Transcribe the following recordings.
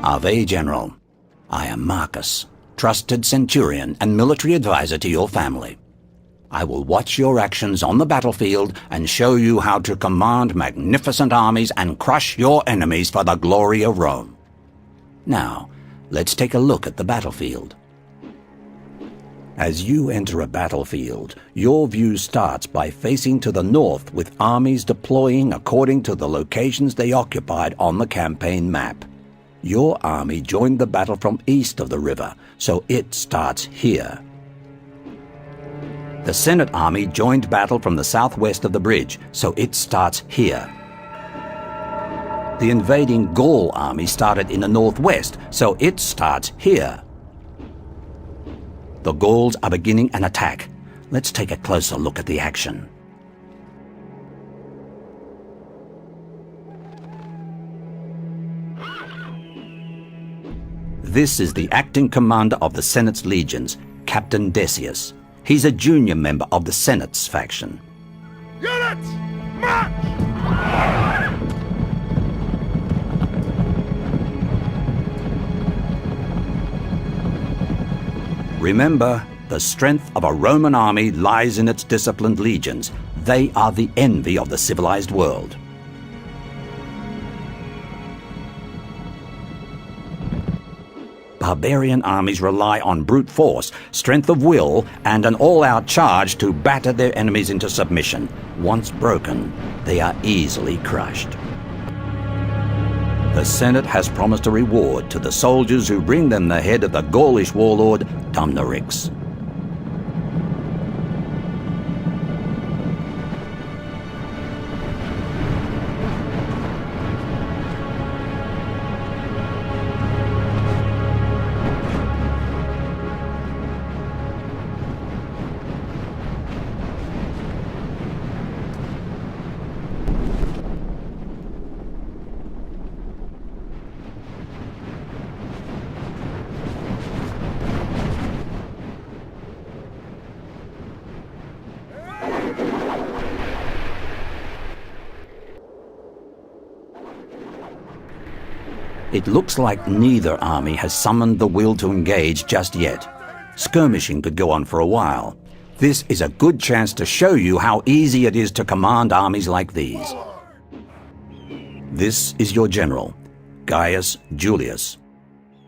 Ave, General. I am Marcus, trusted centurion and military advisor to your family. I will watch your actions on the battlefield and show you how to command magnificent armies and crush your enemies for the glory of Rome. Now, let's take a look at the battlefield. As you enter a battlefield, your view starts by facing to the north with armies deploying according to the locations they occupied on the campaign map. Your army joined the battle from east of the river, so it starts here. The Senate army joined battle from the southwest of the bridge, so it starts here. The invading Gaul army started in the northwest, so it starts here. The Gauls are beginning an attack. Let's take a closer look at the action. This is the acting commander of the Senate's legions, Captain Decius. He's a junior member of the Senate's faction. Units, march! Remember, the strength of a Roman army lies in its disciplined legions. They are the envy of the civilized world. Barbarian armies rely on brute force, strength of will, and an all-out charge to batter their enemies into submission. Once broken, they are easily crushed. The Senate has promised a reward to the soldiers who bring them the head of the Gaulish warlord, Dumnorix. It looks like neither army has summoned the will to engage just yet. Skirmishing could go on for a while. This is a good chance to show you how easy it is to command armies like these. This is your general, Gaius Julius,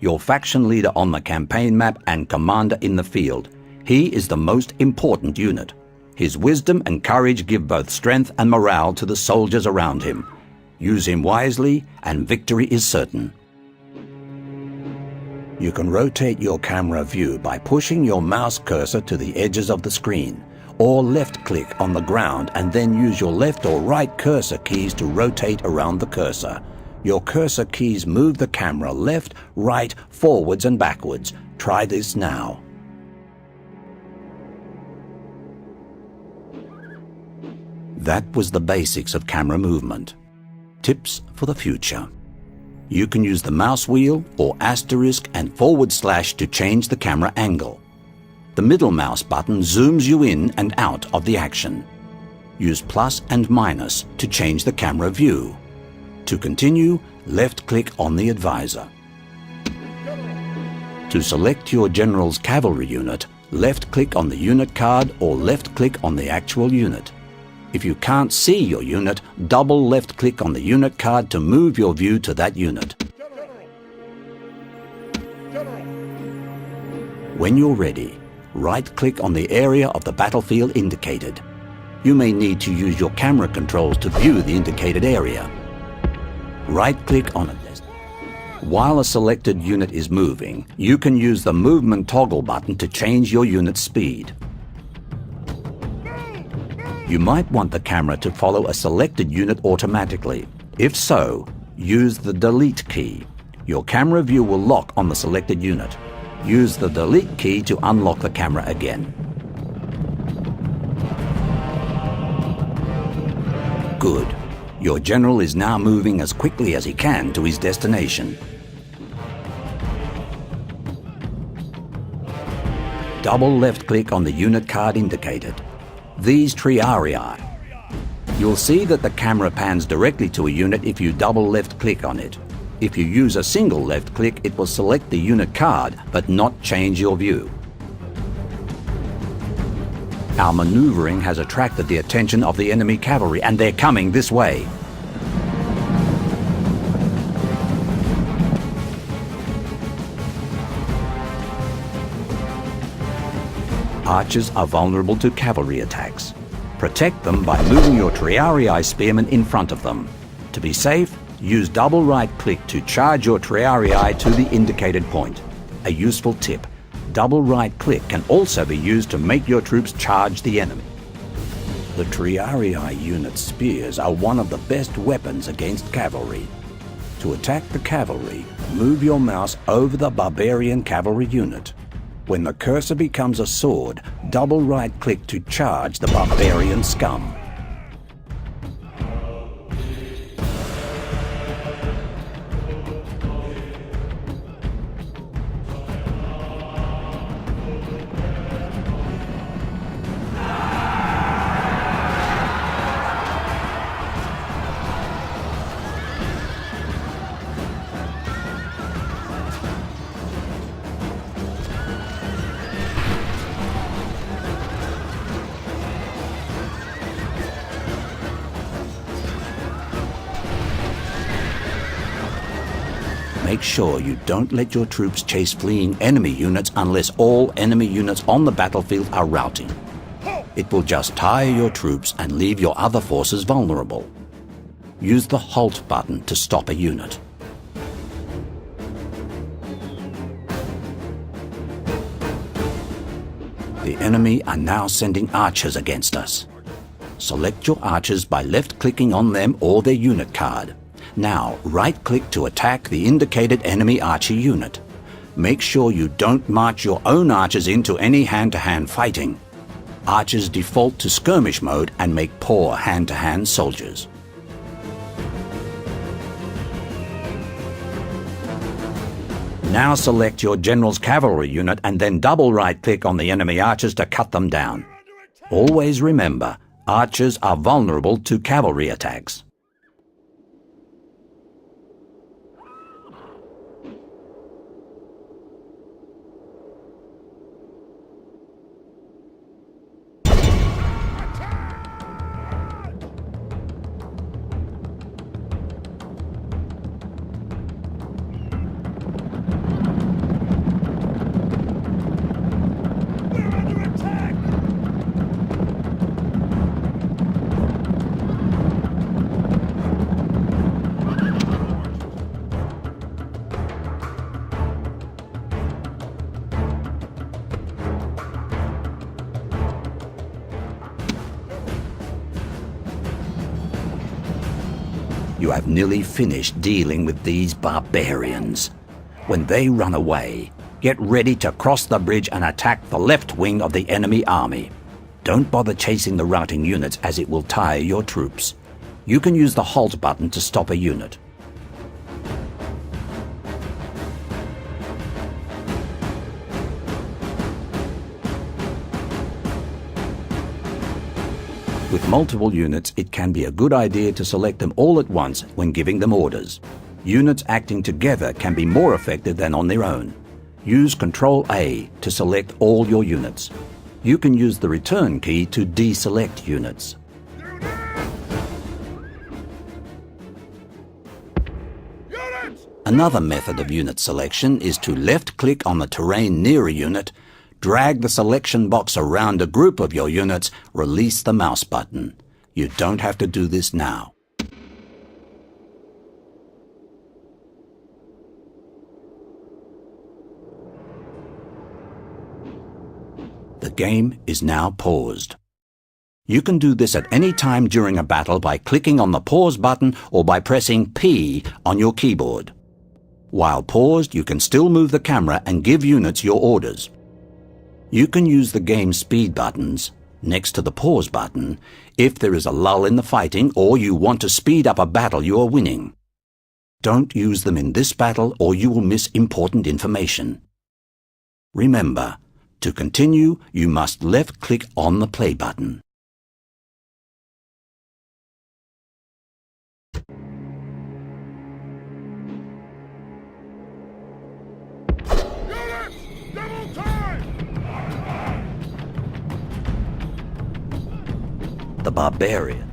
your faction leader on the campaign map and commander in the field. He is the most important unit. His wisdom and courage give both strength and morale to the soldiers around him. Use him wisely, and victory is certain. You can rotate your camera view by pushing your mouse cursor to the edges of the screen, or left-click on the ground and then use your left or right cursor keys to rotate around the cursor. Your cursor keys move the camera left, right, forwards and backwards. Try this now. That was the basics of camera movement. Tips for the future. You can use the mouse wheel or asterisk and / to change the camera angle. The middle mouse button zooms you in and out of the action. Use plus and minus to change the camera view. To continue, left-click on the advisor. To select your general's cavalry unit, left-click on the unit card or left-click on the actual unit. If you can't see your unit, double left-click on the unit card to move your view to that unit. When you're ready, right-click on the area of the battlefield indicated. You may need to use your camera controls to view the indicated area. Right-click on it. While a selected unit is moving, you can use the movement toggle button to change your unit's speed. You might want the camera to follow a selected unit automatically. If so, use the delete key. Your camera view will lock on the selected unit. Use the delete key to unlock the camera again. Good. Your general is now moving as quickly as he can to his destination. Double left-click on the unit card indicated. These triarii. You'll see that the camera pans directly to a unit if you double left-click on it. If you use a single left click, it will select the unit card, but not change your view. Our maneuvering has attracted the attention of the enemy cavalry, and they're coming this way. Archers are vulnerable to cavalry attacks. Protect them by moving your Triarii spearmen in front of them. To be safe, use double right-click to charge your Triarii to the indicated point. A useful tip: double right-click can also be used to make your troops charge the enemy. The Triarii unit spears are one of the best weapons against cavalry. To attack the cavalry, move your mouse over the barbarian cavalry unit. When the cursor becomes a sword, double right-click to charge the barbarian scum. Make sure you don't let your troops chase fleeing enemy units unless all enemy units on the battlefield are routing. It will just tire your troops and leave your other forces vulnerable. Use the Halt button to stop a unit. The enemy are now sending archers against us. Select your archers by left-clicking on them or their unit card. Now, right-click to attack the indicated enemy archer unit. Make sure you don't march your own archers into any hand-to-hand fighting. Archers default to skirmish mode and make poor hand-to-hand soldiers. Now select your general's cavalry unit and then double right-click on the enemy archers to cut them down. Always remember, archers are vulnerable to cavalry attacks. You have nearly finished dealing with these barbarians. When they run away, get ready to cross the bridge and attack the left wing of the enemy army. Don't bother chasing the routing units as it will tire your troops. You can use the Halt button to stop a unit. With multiple units, it can be a good idea to select them all at once when giving them orders. Units acting together can be more effective than on their own. Use Ctrl-A to select all your units. You can use the return key to deselect units. Another method of unit selection is to left-click on the terrain near a unit, drag the selection box around a group of your units, release the mouse button. You don't have to do this now. The game is now paused. You can do this at any time during a battle by clicking on the pause button or by pressing P on your keyboard. While paused, you can still move the camera and give units your orders. You can use the game speed buttons next to the pause button if there is a lull in the fighting or you want to speed up a battle you are winning. Don't use them in this battle or you will miss important information. Remember, to continue, you must left-click on the play button. barbarian.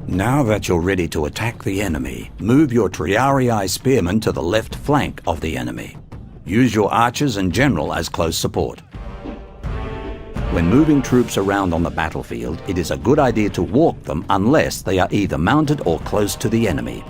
Now that you're ready to attack the enemy, move your Triarii spearmen to the left flank of the enemy. Use your archers and general as close support. When moving troops around on the battlefield, it is a good idea to walk them unless they are either mounted or close to the enemy.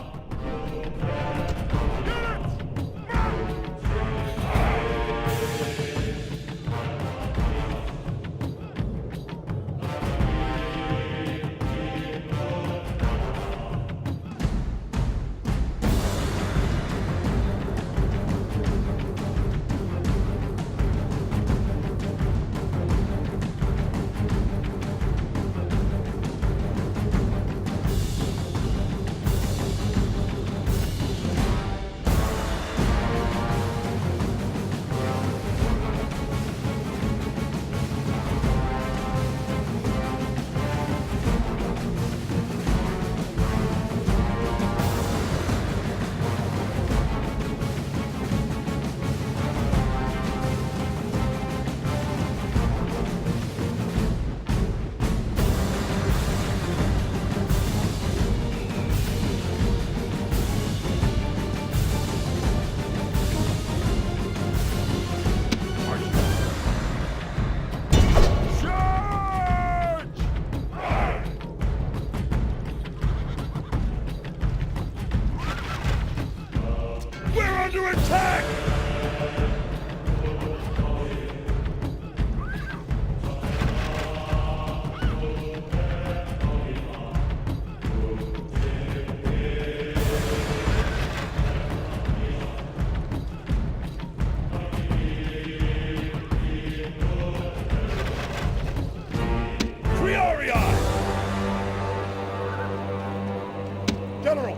Under attack! Triarii! General!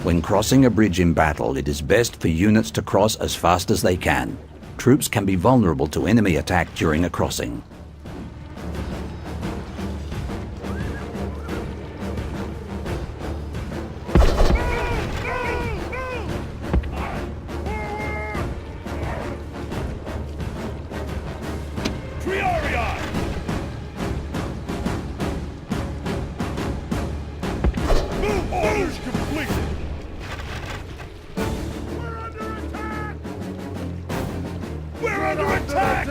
When crossing a bridge in battle, it is best for units to cross as fast as they can. Troops can be vulnerable to enemy attack during a crossing. Orders complete! We're under attack!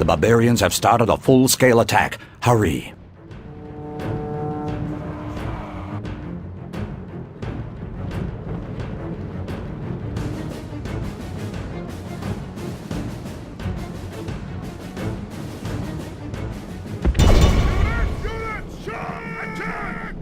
The barbarians have started a full-scale attack. Hurry. Units, attack!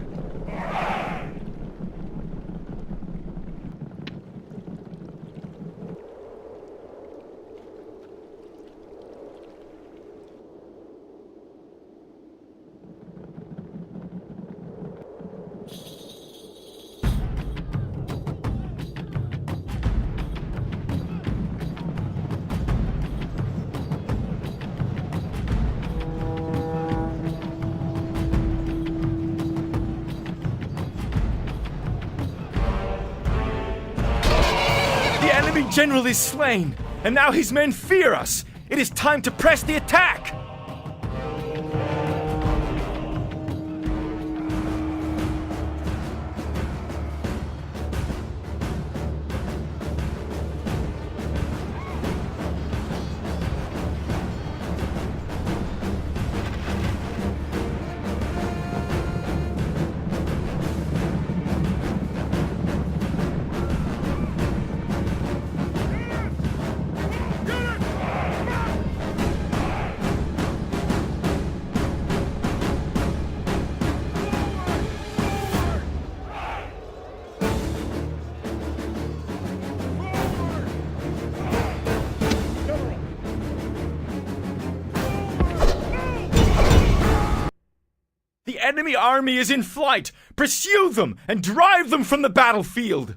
The enemy general is slain, and now his men fear us. It is time to press the attack! The enemy army is in flight! Pursue them and drive them from the battlefield!